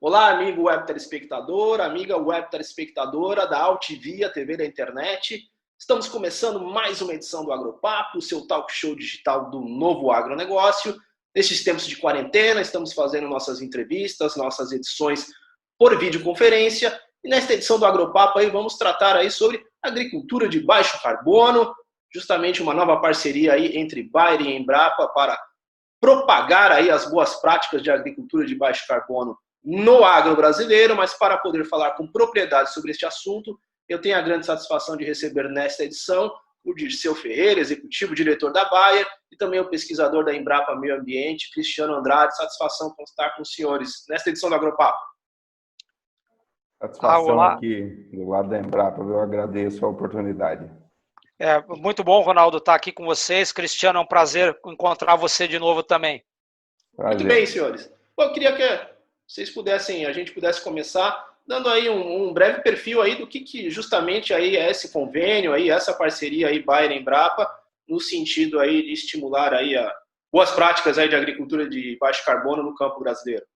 Olá, amigo web telespectador, amiga web telespectadora da Altivia, TV da internet. Estamos começando mais uma edição do Agropapo, o seu talk show digital do novo agronegócio. Nestes tempos de quarentena, estamos fazendo nossas entrevistas, nossas edições por videoconferência. E nesta edição do Agropapo aí vamos tratar aí sobre agricultura de baixo carbono, justamente uma nova parceria aí entre Bayer e Embrapa para propagar aí as boas práticas de agricultura de baixo carbono no agro brasileiro. Mas para poder falar com propriedade sobre este assunto, eu tenho a grande satisfação de receber nesta edição o Dirceu Ferreira, executivo diretor da Bayer, e também o pesquisador da Embrapa Meio Ambiente, Cristiano Andrade. Satisfação por estar com os senhores nesta edição do Agropapo. Satisfação aqui do lado da Embrapa, eu agradeço a oportunidade. Muito bom, Ronaldo, estar aqui com vocês. Cristiano, é um prazer encontrar você de novo também. Prazer. Muito bem, senhores. Eu queria que vocês pudessem, a gente pudesse começar dando aí um breve perfil aí do que justamente aí é esse convênio aí, essa parceria aí Bayer-Embrapa, no sentido aí de estimular aí boas práticas aí de agricultura de baixo carbono no campo brasileiro.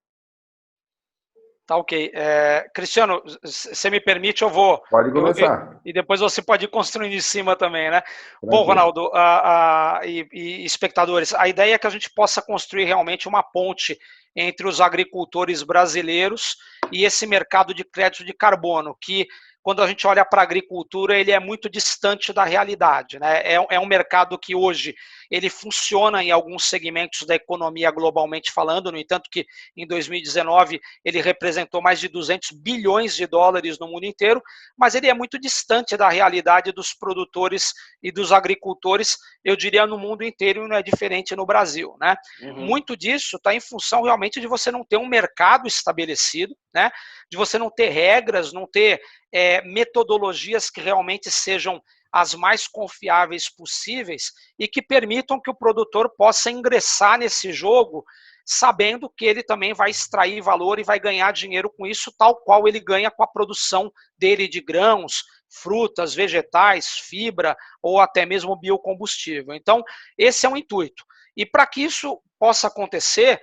Tá, ok. Cristiano, se me permite, eu vou... Pode começar. E depois você pode ir construindo em cima também, né? Bom, Ronaldo e espectadores, a ideia é que a gente possa construir realmente uma ponte entre os agricultores brasileiros e esse mercado de crédito de carbono, que quando a gente olha para a agricultura, ele é muito distante da realidade, né? É um mercado que hoje ele funciona em alguns segmentos da economia globalmente falando, no entanto que em 2019 ele representou mais de 200 bilhões de dólares no mundo inteiro, mas ele é muito distante da realidade dos produtores e dos agricultores, eu diria, no mundo inteiro, e não é diferente no Brasil, né? Muito disso está em função realmente de você não ter um mercado estabelecido, né? De você não ter regras, não ter metodologias que realmente sejam as mais confiáveis possíveis e que permitam que o produtor possa ingressar nesse jogo sabendo que ele também vai extrair valor e vai ganhar dinheiro com isso, tal qual ele ganha com a produção dele de grãos, frutas, vegetais, fibra ou até mesmo biocombustível. Então, esse é o intuito. E para que isso possa acontecer,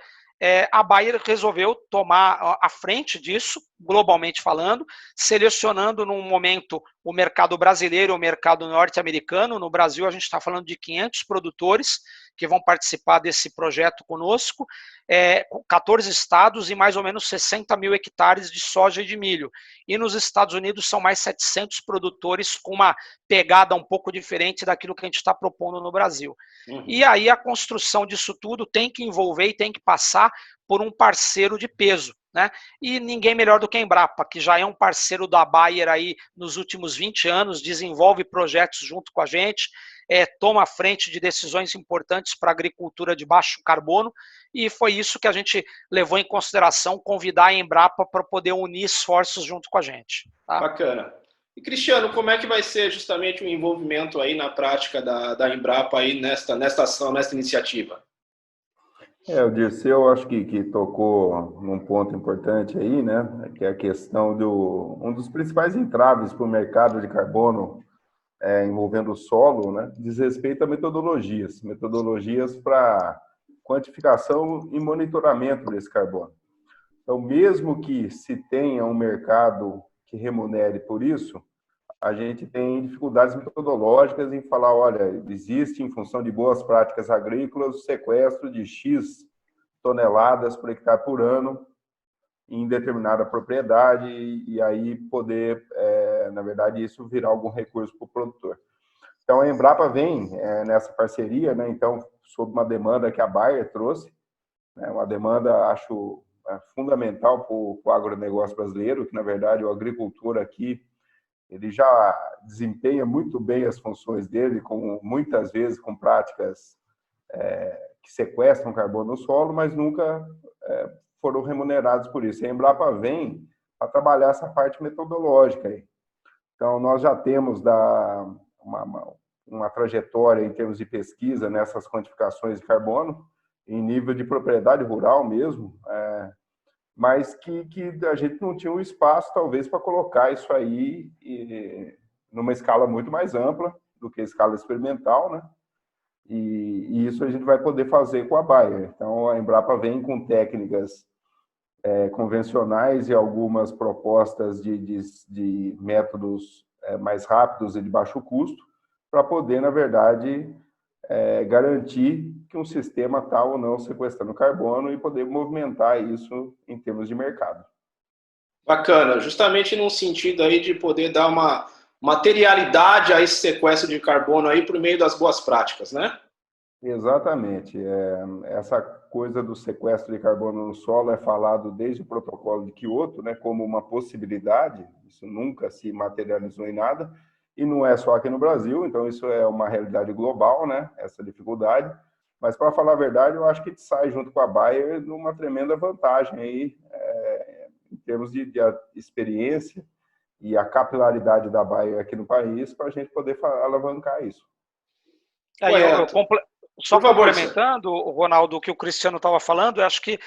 a Bayer resolveu tomar a frente disso, globalmente falando, selecionando num momento o mercado brasileiro e o mercado norte-americano. No Brasil, a gente está falando de 500 produtores que vão participar desse projeto conosco, 14 estados e mais ou menos 60 mil hectares de soja e de milho. E nos Estados Unidos são mais 700 produtores com uma pegada um pouco diferente daquilo que a gente está propondo no Brasil. E aí a construção disso tudo tem que envolver e tem que passar por um parceiro de peso, né? E ninguém melhor do que a Embrapa, que já é um parceiro da Bayer aí nos últimos 20 anos, desenvolve projetos junto com a gente, toma a frente de decisões importantes para a agricultura de baixo carbono, e foi isso que a gente levou em consideração, convidar a Embrapa para poder unir esforços junto com a gente. Tá? Bacana. E Cristiano, como é que vai ser justamente o envolvimento aí na prática da Embrapa aí nesta ação, nesta iniciativa? O Dirceu acho que tocou num ponto importante aí, né? Que é a questão um dos principais entraves para o mercado de carbono envolvendo o solo, né? Diz respeito a metodologias para quantificação e monitoramento desse carbono. Então, mesmo que se tenha um mercado que remunere por isso, a gente tem dificuldades metodológicas em falar, olha, existe, em função de boas práticas agrícolas, o sequestro de X toneladas por hectare por ano em determinada propriedade e aí poder, na verdade, isso virar algum recurso para o produtor. Então, a Embrapa vem nessa parceria, né, então, sob uma demanda que a Bayer trouxe, né, uma demanda, acho, fundamental para o agronegócio brasileiro, que, na verdade, o agricultor aqui, ele já desempenha muito bem as funções dele, muitas vezes com práticas que sequestram carbono no solo, mas nunca foram remunerados por isso. A Embrapa vem para trabalhar essa parte metodológica aí. Então, nós já temos uma trajetória em termos de pesquisa nessas quantificações de carbono, em nível de propriedade rural mesmo, mas que a gente não tinha um espaço, talvez, para colocar isso aí numa escala muito mais ampla do que a escala experimental, né? E isso a gente vai poder fazer com a Bayer. Então, a Embrapa vem com técnicas convencionais e algumas propostas de métodos mais rápidos e de baixo custo, para poder, na verdade, garantir que um sistema está ou não sequestrando carbono e poder movimentar isso em termos de mercado. Bacana, justamente num sentido aí de poder dar uma materialidade a esse sequestro de carbono aí por meio das boas práticas, né? Exatamente. Essa coisa do sequestro de carbono no solo é falado desde o protocolo de Kyoto, né, como uma possibilidade. Isso nunca se materializou em nada, e não é só aqui no Brasil, então isso é uma realidade global, né, essa dificuldade. Mas, para falar a verdade, eu acho que sai junto com a Bayer numa tremenda vantagem aí, em termos de experiência e a capilaridade da Bayer aqui no país, para a gente poder alavancar isso. Correto. Só complementando, Ronaldo, o que o Cristiano estava falando, eu acho que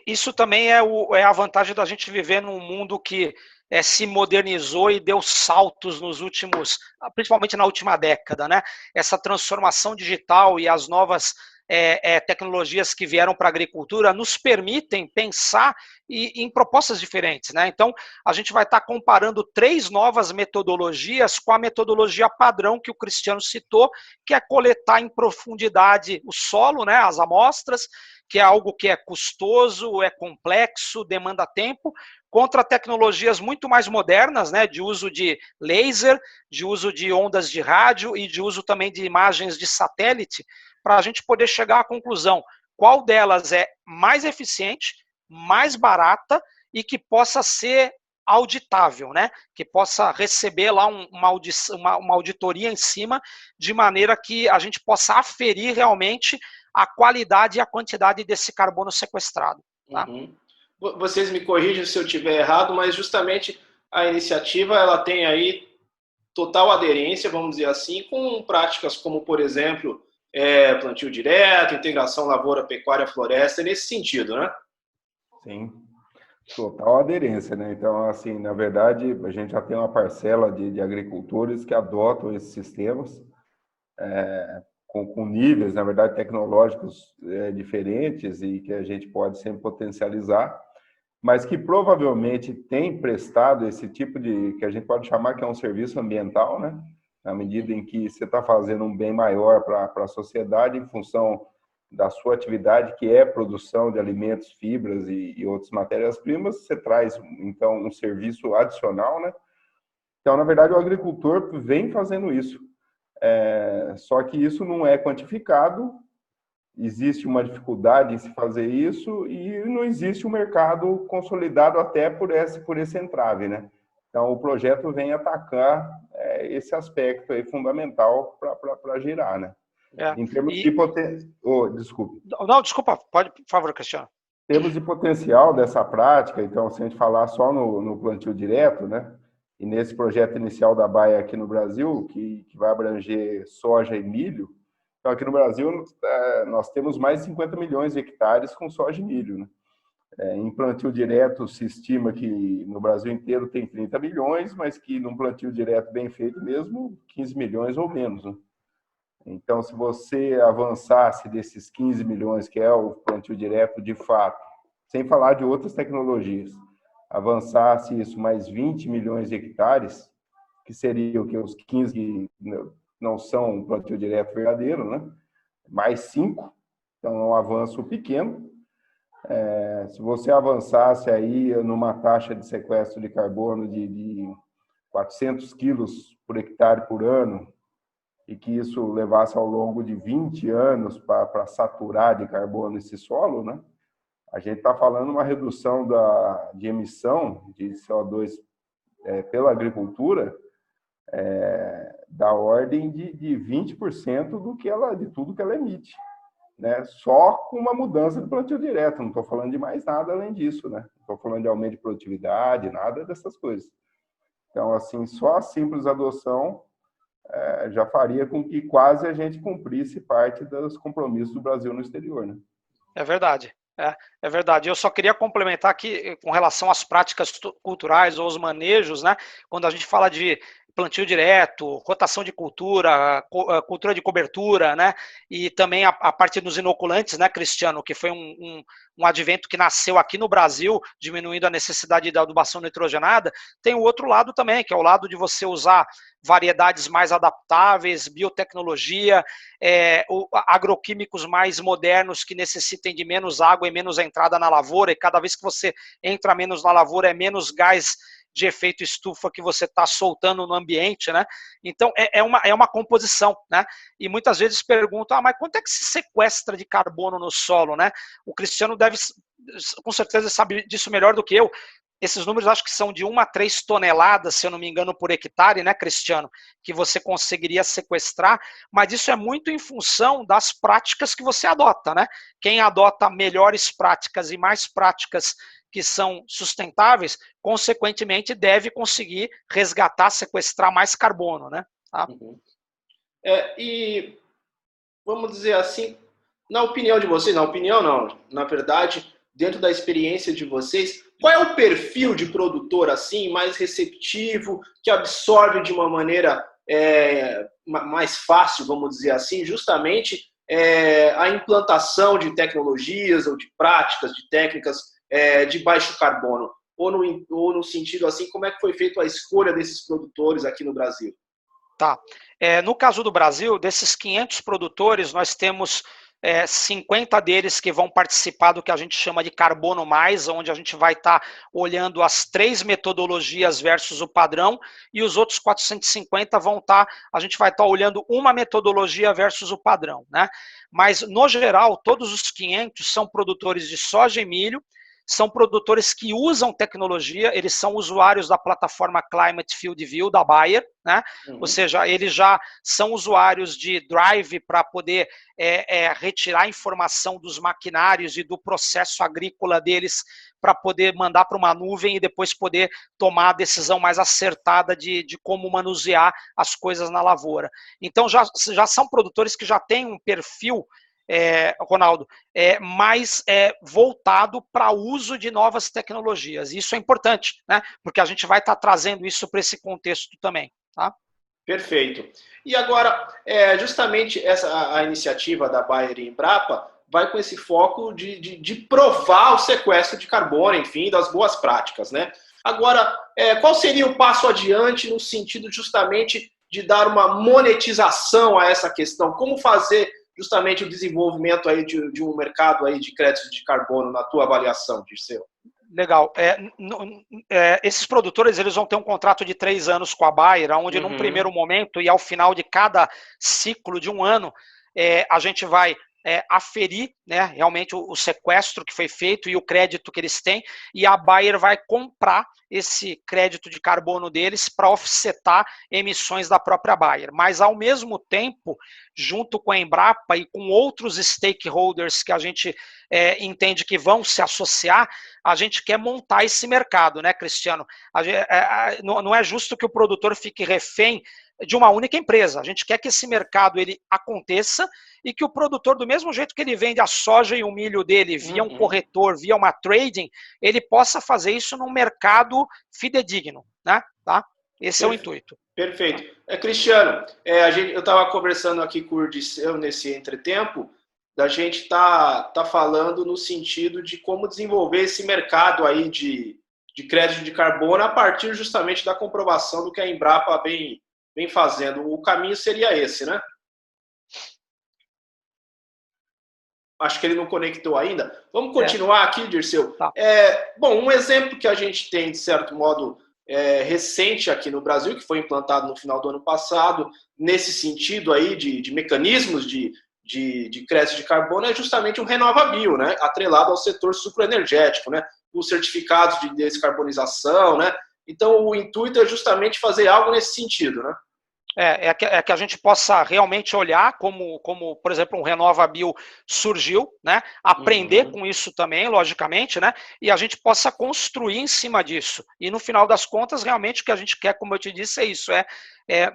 isso também é a vantagem da gente viver num mundo que se modernizou e deu saltos nos últimos, principalmente na última década, né? Essa transformação digital e as novas tecnologias que vieram para a agricultura nos permitem pensar em propostas diferentes, né? Então, a gente vai estar comparando 3 novas metodologias com a metodologia padrão que o Cristiano citou, que é coletar em profundidade o solo, né, as amostras, que é algo que é custoso, é complexo, demanda tempo, contra tecnologias muito mais modernas, né, de uso de laser, de uso de ondas de rádio e de uso também de imagens de satélite, para a gente poder chegar à conclusão qual delas é mais eficiente, mais barata e que possa ser auditável, né? Que possa receber lá uma auditoria em cima, de maneira que a gente possa aferir realmente a qualidade e a quantidade desse carbono sequestrado. Tá? Uhum. Vocês me corrigem se eu estiver errado, mas justamente a iniciativa ela tem aí total aderência, vamos dizer assim, com práticas como, por exemplo, plantio direto, integração lavoura-pecuária-floresta, nesse sentido, né? Sim, total aderência, né? Então, assim, na verdade, a gente já tem uma parcela de agricultores que adotam esses sistemas com níveis, na verdade, tecnológicos diferentes e que a gente pode sempre potencializar, mas que provavelmente tem prestado esse tipo de, que a gente pode chamar que é um serviço ambiental, né? Na medida em que você está fazendo um bem maior para a sociedade em função da sua atividade, que é produção de alimentos, fibras e outras matérias-primas, você traz, então, um serviço adicional, né? Então, na verdade, o agricultor vem fazendo isso. Só que isso não é quantificado, existe uma dificuldade em se fazer isso e não existe um mercado consolidado até por esse entrave, né? Então, o projeto vem atacar esse aspecto aí fundamental para girar, né? Em termos de potência... desculpe. Não, desculpa, pode, por favor, Cristiano. Em termos de potencial dessa prática, então, se a gente falar só no plantio direto, né? E nesse projeto inicial da Bayer aqui no Brasil, que vai abranger soja e milho, então aqui no Brasil nós temos mais de 50 milhões de hectares com soja e milho, né? Em plantio direto se estima que no Brasil inteiro tem 30 milhões, mas que num plantio direto bem feito mesmo, 15 milhões ou menos, né? Então, se você avançasse desses 15 milhões, que é o plantio direto de fato, sem falar de outras tecnologias, avançasse isso mais 20 milhões de hectares, que seria o que os 15 que não são um plantio direto verdadeiro, né? Mais 5, então é um avanço pequeno. Se você avançasse aí numa taxa de sequestro de carbono de 400 quilos por hectare por ano, e que isso levasse ao longo de 20 anos para saturar de carbono esse solo, né? A gente está falando uma redução de emissão de CO2 pela agricultura da ordem de 20% de tudo que ela emite, né? Só com uma mudança de plantio direto, não estou falando de mais nada além disso, né? Não estou falando de aumento de produtividade, nada dessas coisas. Então, assim, só a simples adoção já faria com que quase a gente cumprisse parte dos compromissos do Brasil no exterior, né? É verdade. É verdade. Eu só queria complementar aqui com relação às práticas culturais ou os manejos, né? Quando a gente fala de plantio direto, rotação de cultura, cultura de cobertura, né? E também a parte dos inoculantes, né, Cristiano, que foi um advento que nasceu aqui no Brasil, diminuindo a necessidade da adubação nitrogenada. Tem o outro lado também, que é o lado de você usar variedades mais adaptáveis, biotecnologia, agroquímicos mais modernos que necessitem de menos água e menos entrada na lavoura, e cada vez que você entra menos na lavoura, é menos gás de efeito estufa que você está soltando no ambiente, né? Então, é uma composição, né? E muitas vezes perguntam, mas quanto é que se sequestra de carbono no solo, né? O Cristiano deve, com certeza, sabe disso melhor do que eu. Esses números acho que são de 1 a 3 toneladas, se eu não me engano, por hectare, né, Cristiano? Que você conseguiria sequestrar, mas isso é muito em função das práticas que você adota, né? Quem adota melhores práticas e mais práticas que são sustentáveis, consequentemente, deve conseguir resgatar, sequestrar mais carbono, né? Tá? Uhum. E vamos dizer assim, na opinião de vocês, na opinião não, na verdade, dentro da experiência de vocês, qual é o perfil de produtor assim, mais receptivo, que absorve de uma maneira mais fácil, vamos dizer assim, justamente a implantação de tecnologias ou de práticas, de técnicas de baixo carbono? Ou no sentido assim, como é que foi feita a escolha desses produtores aqui no Brasil? Tá. No caso do Brasil, desses 500 produtores, nós temos 50 deles que vão participar do que a gente chama de Carbono Mais, onde a gente vai estar olhando as 3 metodologias versus o padrão, e os outros 450 a gente vai estar olhando uma metodologia versus o padrão, né? Mas, no geral, todos os 500 são produtores de soja e milho, são produtores que usam tecnologia, eles são usuários da plataforma Climate Field View da Bayer, né? Ou seja, eles já são usuários de Drive para poder retirar informação dos maquinários e do processo agrícola deles para poder mandar para uma nuvem e depois poder tomar a decisão mais acertada de como manusear as coisas na lavoura. Então, já são produtores que já têm um perfil, Ronaldo, mais voltado para o uso de novas tecnologias. Isso é importante, né? Porque a gente vai estar trazendo isso para esse contexto também. Tá? Perfeito. E agora, justamente a iniciativa da Bayer e Embrapa vai com esse foco de provar o sequestro de carbono, enfim, das boas práticas, né? Agora, qual seria o passo adiante no sentido justamente de dar uma monetização a essa questão? Como fazer justamente o desenvolvimento aí de um mercado aí de créditos de carbono, na tua avaliação, Dirceu? Legal. Esses produtores eles vão ter um contrato de 3 anos com a Bayer, onde num primeiro momento e ao final de cada ciclo de um ano, a gente vai aferir, né, realmente o sequestro que foi feito e o crédito que eles têm, e a Bayer vai comprar esse crédito de carbono deles para offsetar emissões da própria Bayer. Mas, ao mesmo tempo, junto com a Embrapa e com outros stakeholders que a gente entende que vão se associar, a gente quer montar esse mercado, né, Cristiano? Não é justo que o produtor fique refém de uma única empresa. A gente quer que esse mercado ele aconteça e que o produtor, do mesmo jeito que ele vende a soja e o milho dele via um corretor, via uma trading, ele possa fazer isso num mercado fidedigno, né? Tá? Esse é o intuito. Perfeito. Cristiano, eu estava conversando aqui com o Dirceu nesse entretempo, da gente tá falando no sentido de como desenvolver esse mercado aí de crédito de carbono a partir justamente da comprovação do que a Embrapa vem fazendo. O caminho seria esse, né? Acho que ele não conectou ainda. Vamos continuar aqui, Dirceu. Tá. Bom, um exemplo que a gente tem, de certo modo, recente aqui no Brasil, que foi implantado no final do ano passado, nesse sentido aí de mecanismos de crédito de carbono, é justamente o RenovaBio, né? Atrelado ao setor sucroenergético, né? Os certificados de descarbonização, né? Então, o intuito é justamente fazer algo nesse sentido, né? Que a gente possa realmente olhar como, por exemplo, um RenovaBio surgiu, né? Aprender com isso também, logicamente, né? E a gente possa construir em cima disso. E no final das contas, realmente o que a gente quer, como eu te disse, é isso,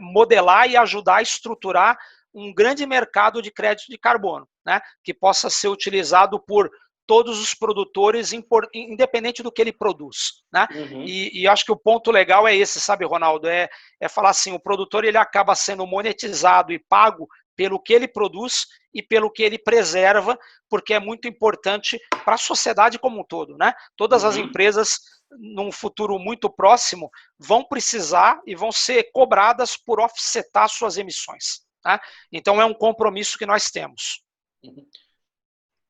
modelar e ajudar a estruturar um grande mercado de crédito de carbono, né? Que possa ser utilizado por todos os produtores, independente do que ele produz, né? Uhum. E acho que o ponto legal é esse, sabe, Ronaldo? É falar assim, o produtor ele acaba sendo monetizado e pago pelo que ele produz e pelo que ele preserva, porque é muito importante para a sociedade como um todo, né? Todas as empresas, num futuro muito próximo, vão precisar e vão ser cobradas por offsetar suas emissões, tá? Então é um compromisso que nós temos.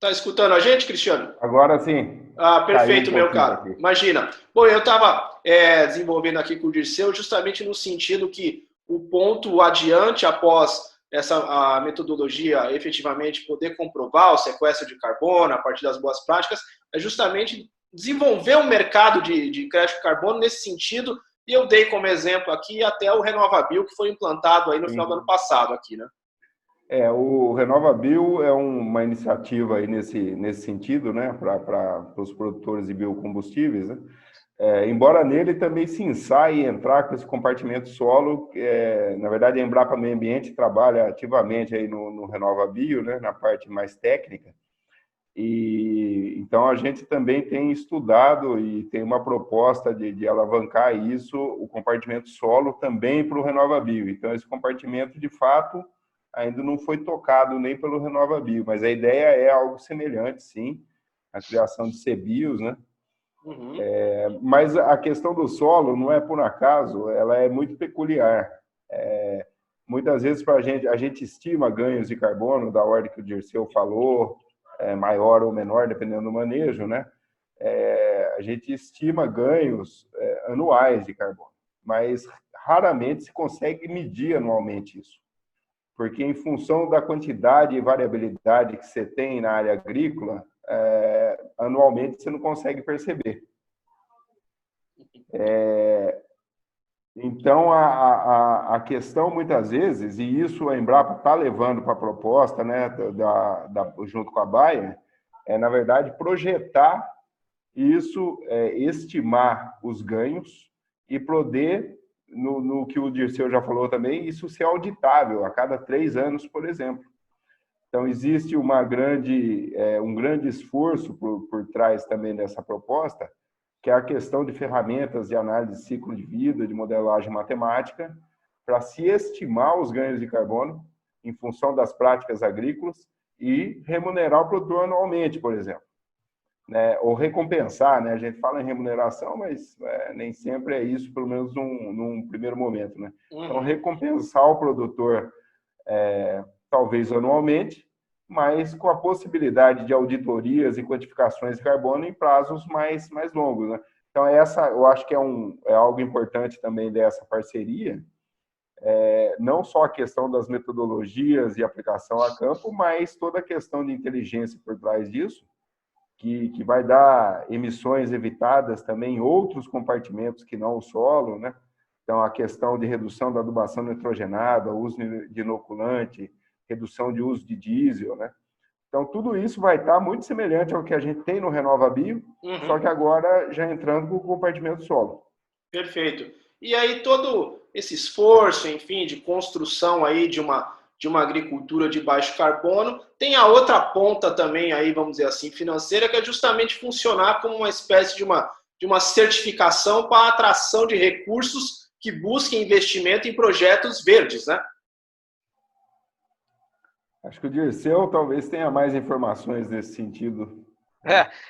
Tá escutando a gente, Cristiano? Agora sim. Ah, perfeito, meu pouquinho caro. aqui. Imagina. Bom, eu estava desenvolvendo aqui com o Dirceu justamente no sentido que o ponto adiante após a metodologia efetivamente poder comprovar o sequestro de carbono a partir das boas práticas é justamente desenvolver um mercado de crédito de carbono nesse sentido, e eu dei como exemplo aqui até o RenovaBio, que foi implantado aí no final do ano passado aqui, né? O RenovaBio é uma iniciativa aí nesse sentido, né, para os produtores de biocombustíveis, né? Embora nele também se ensaie entrar com esse compartimento solo, na verdade a Embrapa Meio Ambiente trabalha ativamente aí no RenovaBio, né, na parte mais técnica, e então a gente também tem estudado e tem uma proposta de alavancar isso, o compartimento solo também para o RenovaBio. Então esse compartimento de fato ainda não foi tocado nem pelo RenovaBio, mas a ideia é algo semelhante, sim, a criação de CBios, né? Uhum. Mas a questão do solo não é por acaso, ela é muito peculiar. Muitas vezes a gente estima ganhos de carbono, da ordem que o Dirceu falou, maior ou menor, dependendo do manejo, né? A gente estima ganhos anuais de carbono, mas raramente se consegue medir anualmente isso. Porque em função da quantidade e variabilidade que você tem na área agrícola, anualmente você não consegue perceber. Então, a questão muitas vezes, e isso a Embrapa está levando para a proposta, né, junto com a Bayer, na verdade, projetar isso, estimar os ganhos e poder, no que o Dirceu já falou também, isso ser auditável a cada 3 anos, por exemplo. Então, existe um grande esforço por trás também dessa proposta, que é a questão de ferramentas de análise de ciclo de vida, de modelagem matemática, para se estimar os ganhos de carbono em função das práticas agrícolas e remunerar o produtor anualmente, por exemplo. Né? Ou recompensar, né? A gente fala em remuneração, mas nem sempre é isso, pelo menos num primeiro momento, né? Então, recompensar o produtor talvez anualmente, mas com a possibilidade de auditorias e quantificações de carbono em prazos mais longos, né? Então, eu acho que é algo importante também dessa parceria, não só a questão das metodologias de aplicação a campo, mas toda a questão de inteligência por trás disso, que vai dar emissões evitadas também em outros compartimentos que não o solo, né? Então, a questão de redução da adubação nitrogenada, uso de inoculante, redução de uso de diesel, né? Então, tudo isso vai estar muito semelhante ao que a gente tem no RenovaBio, só que agora já entrando com o compartimento solo. Perfeito. E aí todo esse esforço, enfim, de construção aí de uma agricultura de baixo carbono, tem a outra ponta também aí, vamos dizer assim, financeira, que é justamente funcionar como uma espécie de uma certificação para a atração de recursos que busquem investimento em projetos verdes, né? Acho que o Dirceu talvez tenha mais informações nesse sentido.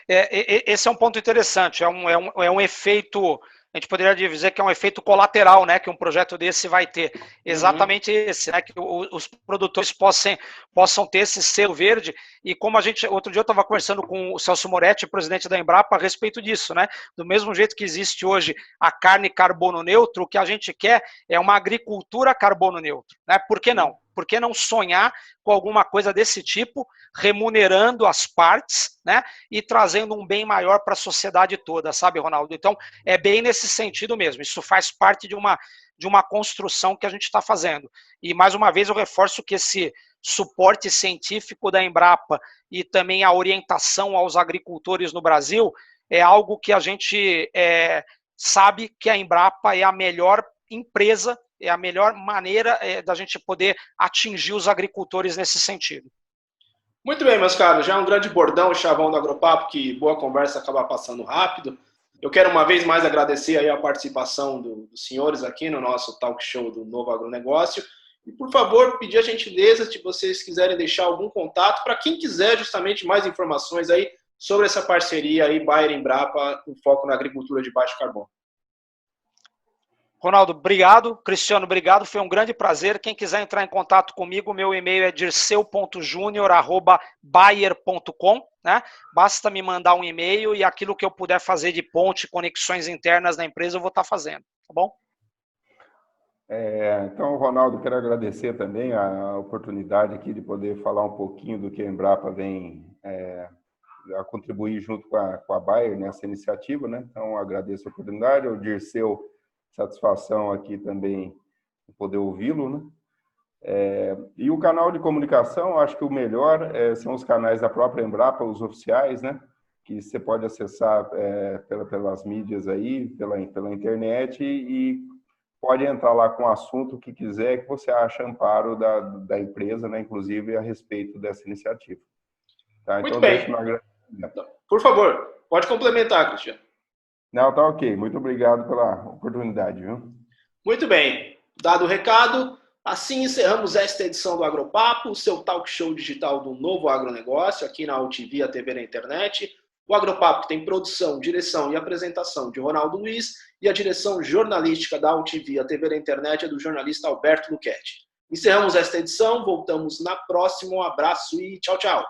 Esse é um ponto interessante, é um efeito, a gente poderia dizer que é um efeito colateral, né, que um projeto desse vai ter, exatamente esse, né, que os produtores possam ter esse selo verde, e como outro dia eu estava conversando com o Celso Moretti, presidente da Embrapa, a respeito disso, né, do mesmo jeito que existe hoje a carne carbono neutro, o que a gente quer é uma agricultura carbono neutro, né, por que não? Por que não sonhar com alguma coisa desse tipo, remunerando as partes, né, e trazendo um bem maior para a sociedade toda, sabe, Ronaldo? Então, é bem nesse sentido mesmo. Isso faz parte de uma construção que a gente está fazendo. E, mais uma vez, eu reforço que esse suporte científico da Embrapa e também a orientação aos agricultores no Brasil é algo que a gente sabe que a Embrapa é a melhor empresa, é a melhor maneira da gente poder atingir os agricultores nesse sentido. Muito bem, meus caros, já é um grande bordão e chavão do Agropapo, que boa conversa acaba passando rápido. Eu quero uma vez mais agradecer aí a participação dos senhores aqui no nosso talk show do Novo Agronegócio. E, por favor, pedir a gentileza, se vocês quiserem deixar algum contato, para quem quiser justamente mais informações aí sobre essa parceria aí Bayer-Embrapa, com foco na agricultura de baixo carbono. Ronaldo, obrigado. Cristiano, obrigado. Foi um grande prazer. Quem quiser entrar em contato comigo, meu e-mail é dirceu.junior@bayer.com, né? Basta me mandar um e-mail e aquilo que eu puder fazer de ponte, conexões internas na empresa, eu vou estar fazendo, tá bom? Então, Ronaldo, quero agradecer também a oportunidade aqui de poder falar um pouquinho do que a Embrapa vem a contribuir junto com a Bayer nessa iniciativa, né? Então, agradeço a oportunidade. O Dirceu, satisfação aqui também poder ouvi-lo, né? E o canal de comunicação, acho que o melhor são os canais da própria Embrapa, os oficiais, né? Que você pode acessar pelas mídias aí, pela internet e pode entrar lá com o assunto que quiser, que você acha amparo da empresa, né? Inclusive a respeito dessa iniciativa. Tá? Muito Então, bem. Por favor, pode complementar, Cristiano. Não, tá ok. Muito obrigado pela oportunidade, viu? Muito bem. Dado o recado, assim encerramos esta edição do Agropapo, o seu talk show digital do Novo Agronegócio, aqui na UTV, a TV na internet. O Agropapo tem produção, direção e apresentação de Ronaldo Luiz e a direção jornalística da UTV, a TV na internet, é do jornalista Alberto Luchetti. Encerramos esta edição, voltamos na próxima. Um abraço e tchau, tchau.